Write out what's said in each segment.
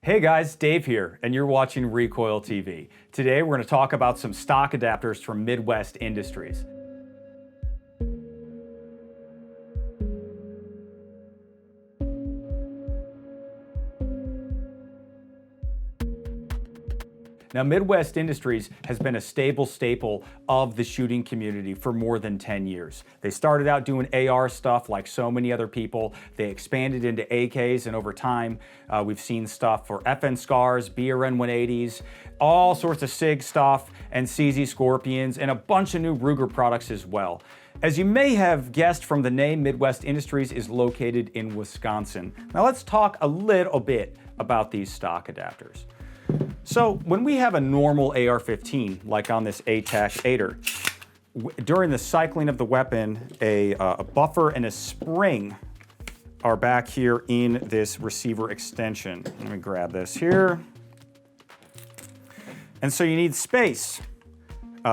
Hey guys, Dave here, and you're watching Recoil TV. Today we're going to talk about some stock adapters from Midwest Industries. Now, Midwest Industries has been a stable staple of the shooting community for more than 10 years. They started out doing AR stuff like so many other people. They expanded into AKs, and over time, we've seen stuff for FN SCARs, BRN 180s, all sorts of SIG stuff, and CZ Scorpions, and a bunch of new Ruger products as well. As you may have guessed from the name, Midwest Industries is located in Wisconsin. Now let's talk a little bit about these stock adapters. So when we have a normal AR-15, like on this ATAC 8er, during the cycling of the weapon, a buffer and a spring are back here in this receiver extension. Let me grab this here. And so you need space.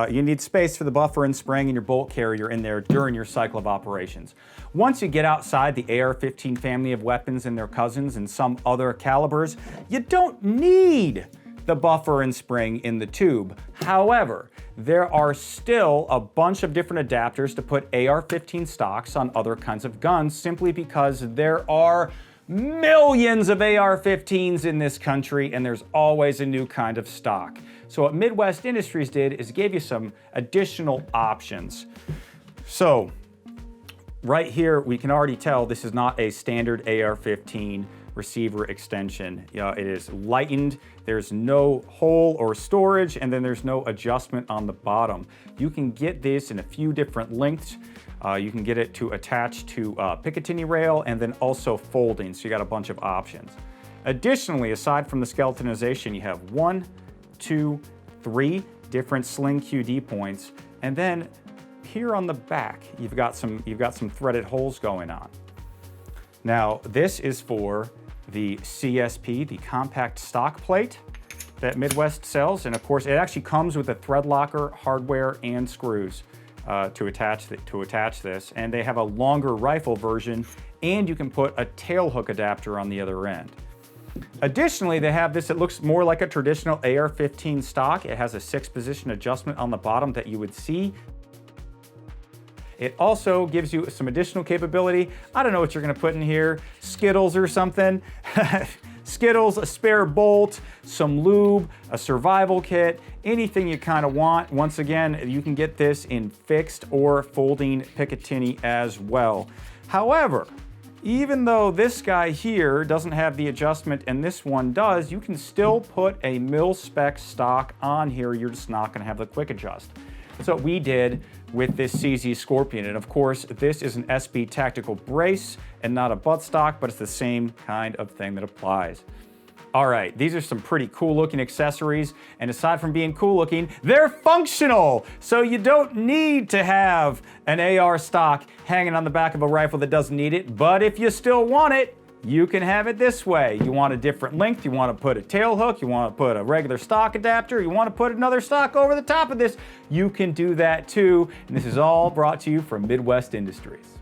You need space for the buffer and spring and your bolt carrier in there during your cycle of operations. Once you get outside the AR-15 family of weapons and their cousins and some other calibers, you don't need the buffer and spring in the tube. However, there are still a bunch of different adapters to put AR-15 stocks on other kinds of guns simply because there are millions of AR-15s in this country and there's always a new kind of stock. So what Midwest Industries did is gave you some additional options. So right here, we can already tell this is not a standard AR-15 receiver extension. It is lightened, there's no hole or storage, and then there's no adjustment on the bottom. You can get this in a few different lengths. You can get it to attach to Picatinny rail and then also folding, so you got a bunch of options. Additionally, aside from the skeletonization, you have 1, 2, 3 different sling QD points, and then here on the back, you've got some threaded holes going on. Now, this is for the CSP, the compact stock plate that Midwest sells, and of course, it actually comes with a thread locker, hardware, and screws to attach this. And they have a longer rifle version, and you can put a tail hook adapter on the other end. Additionally, they have this, it looks more like a traditional AR-15 stock. It has a 6-position adjustment on the bottom that you would see. It also gives you some additional capability. I don't know what you're gonna put in here, Skittles or something. Skittles, a spare bolt, some lube, a survival kit, anything you kind of want. Once again, you can get this in fixed or folding Picatinny as well. However, even though this guy here doesn't have the adjustment and this one does, you can still put a mil-spec stock on here. You're just not gonna have the quick adjust. That's what we did with this CZ Scorpion. And of course, this is an SB tactical brace and not a buttstock, but it's the same kind of thing that applies. All right, these are some pretty cool looking accessories. And aside from being cool looking, they're functional. So you don't need to have an AR stock hanging on the back of a rifle that doesn't need it. But if you still want it, you can have it this way. You want a different length, you want to put a tail hook, you want to put a regular stock adapter, you want to put another stock over the top of this, you can do that too. And this is all brought to you from Midwest Industries.